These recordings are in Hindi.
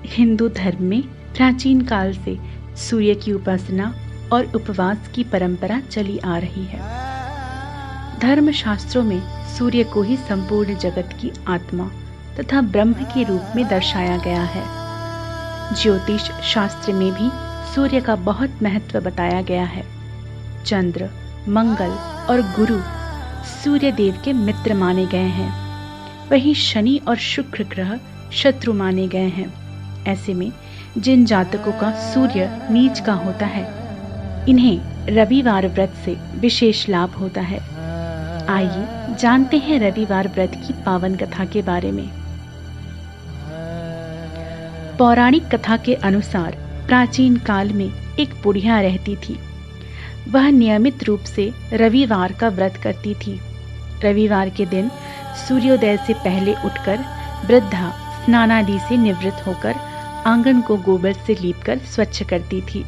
हिंदू धर्म में प्राचीन काल से सूर्य की उपासना और उपवास की परंपरा चली आ रही है। धर्म शास्त्रों में सूर्य को ही संपूर्ण जगत की आत्मा तथा ब्रह्म के रूप में दर्शाया गया है। ज्योतिष शास्त्र में भी सूर्य का बहुत महत्व बताया गया है। चंद्र, मंगल और गुरु सूर्य देव के मित्र माने गए हैं। वहीं शनि और शुक्र ग्रह शत्रु माने गए हैं। ऐसे में जिन जातकों का सूर्य नीच का होता है, इन्हें रविवार व्रत से विशेष लाभ होता है। आइए जानते हैं रविवार व्रत की पावन कथा के बारे में। पौराणिक कथा के अनुसार प्राचीन काल में एक बुढ़िया रहती थी। वह नियमित रूप से रविवार का व्रत करती थी। रविवार के दिन सूर्योदय से पहले उठकर वृद्धा स्नानादि से निवृत्त होकर आंगन को गोबर से लीपकर स्वच्छ करती थी।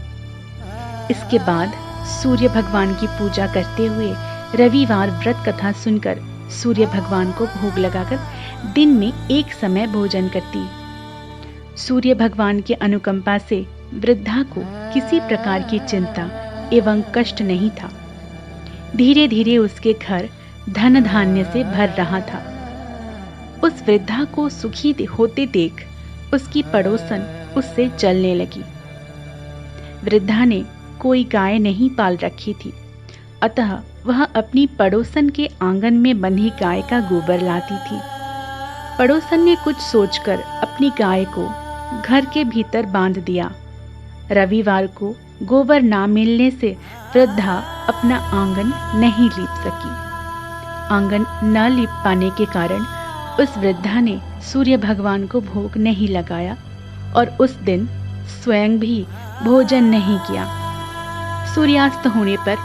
इसके बाद सूर्य भगवान की पूजा करते हुए रविवार व्रत कथा सुनकर सूर्य भगवान को भोग लगाकर दिन में एक समय भोजन करती। सूर्य भगवान के अनुकंपा से वृद्धा को किसी प्रकार की चिंता एवं कष्ट नहीं था। धीरे धीरे उसके घर धन धान्य से भर रहा था। उस वृद्धा को सुखी होते देख उसकी पड़ोसन उससे जलने लगी। वृद्धा ने कोई गाय नहीं पाल रखी थी, अतः वह अपनी पड़ोसन के आंगन में बंधी गाय का गोबर लाती थी। पड़ोसन ने कुछ सोचकर अपनी गाय को घर के भीतर बांध दिया। रविवार को गोबर ना मिलने से वृद्धा अपना आंगन नहीं लीप सकी। आंगन न लीप पाने के कारण उस वृद्धा ने सूर्य भगवान को भोग नहीं लगाया और उस दिन स्वयं भी भोजन नहीं किया। सूर्यास्त होने पर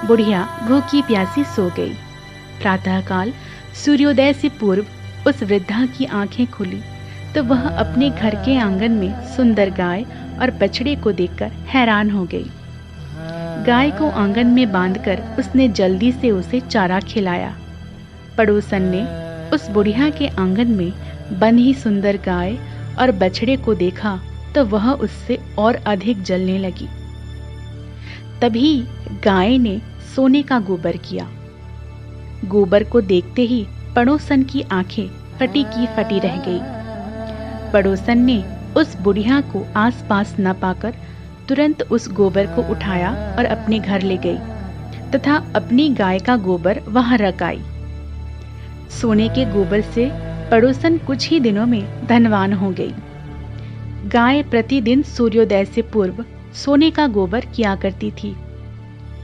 बुढ़िया भूखी प्यासी सो गई। प्रातःकाल सूर्योदय से पूर्व उस वृद्धा की आंखें खुली तो वह अपने घर के आंगन में सुंदर गाय और बछड़े को देखकर हैरान हो गई। गाय को आंगन में बांधकर उसने जल्दी से उसे चारा खिलाया। पड़ोसन ने उस बुढ़िया के आंगन में बंधी सुंदर गाय और बछड़े को देखा तो वह उससे और अधिक जलने लगी। तभी गाय ने सोने का गोबर किया। गोबर को देखते ही पड़ोसन की आंखें फटी की फटी रह गई। पड़ोसन ने उस बुढ़िया को आसपास न पाकर तुरंत उस गोबर को उठाया और अपने घर ले गई तथा अपनी गाय का गोबर वहां रख आई। सोने के गोबर से पड़ोसन कुछ ही दिनों में धनवान हो गई। गाय प्रतिदिन सूर्योदय से पूर्व सोने का गोबर किया करती थी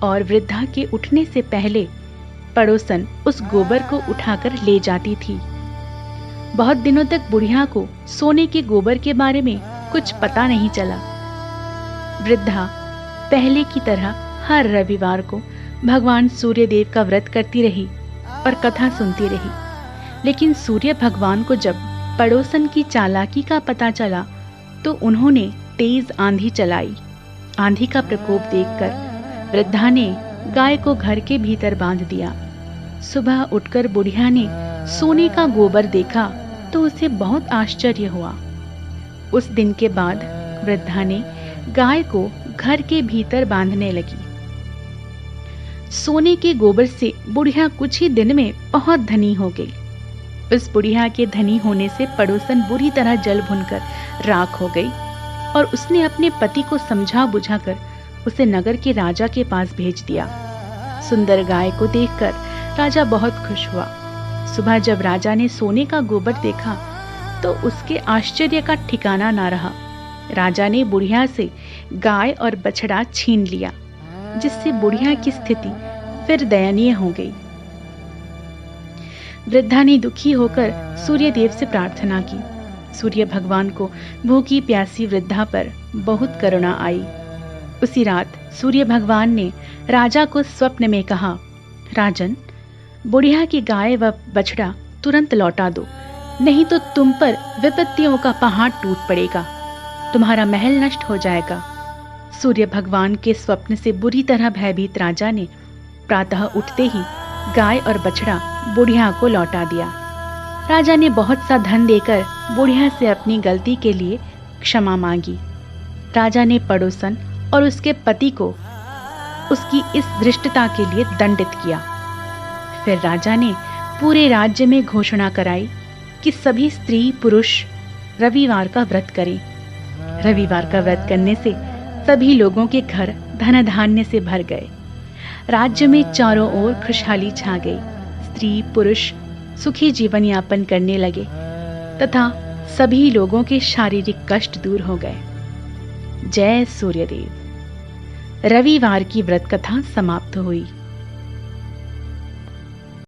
और वृद्धा के उठने से पहले पड़ोसन उस गोबर को उठाकर ले जाती थी। बहुत दिनों तक बुढ़िया को सोने के गोबर के बारे में कुछ पता नहीं चला। वृद्धा पहले की तरह हर रविवार को भगवान सूर्यदेव का व्रत करती रही और कथा सुनती रही। लेकिन सूर्य भगवान को जब पड़ोसन की चालाकी का पता चला तो उन्होंने तेज आंधी चलाई। आंधी का प्रकोप देखकर वृद्धा ने गाय को घर के भीतर बांध दिया। सुबह उठकर बुढ़िया ने सोने का गोबर देखा तो उसे बहुत आश्चर्य हुआ। उस दिन के बाद वृद्धा ने गाय को घर के भीतर बांधने लगी। सोने के गोबर से बुढ़िया कुछ ही दिन में बहुत धनी हो गई। उस बुढ़िया के धनी होने से पड़ोसन बुरी तरह जल भुनकर राख हो गई और उसने अपने पति को समझा बुझाकर उसे नगर के राजा के पास भेज दिया। सुंदर गाय को देखकर राजा बहुत खुश हुआ। सुबह जब राजा ने सोने का गोबर देखा तो उसके आश्चर्य का ठिकाना ना रहा। राजा ने बुढ़िया से गाय और बछड़ा छीन लिया, जिससे बुढ़िया की स्थिति फिर दयनीय हो गई। वृद्धा ने दुखी होकर सूर्यदेव से प्रार्थना की। सूर्य भगवान को भूखी प्यासी वृद्धा पर बहुत करुणा आई। उसी रात सूर्य भगवान ने राजा को स्वप्न में कहा, राजन, बुढ़िया की गाय व बछड़ा तुरंत लौटा दो, नहीं तो तुम पर विपत्तियों का पहाड़ टूट पड़ेगा, तुम्हारा महल नष्ट हो जाएगा। सूर्य भगवान के स्वप्न से बुरी तरह भयभीत राजा ने प्रातः उठते ही गाय और बछड़ा बुढ़िया को लौटा दिया। राजा ने बहुत सा धन देकर बुढ़िया से अपनी गलती के लिए क्षमा मांगी। राजा ने पड़ोसन और उसके पति को उसकी इस धृष्टता के लिए दंडित किया। फिर राजा ने पूरे राज्य में घोषणा कराई कि सभी स्त्री पुरुष रविवार का व्रत करें। रविवार का व्रत करने से सभी लोगों के घर धन धान्य से भर गए। राज्य में चारों ओर खुशहाली छा गई। स्त्री पुरुष सुखी जीवन यापन करने लगे तथा सभी लोगों के शारीरिक कष्ट दूर हो गए। जय सूर्यदेव। रविवार की व्रत कथा समाप्त हुई।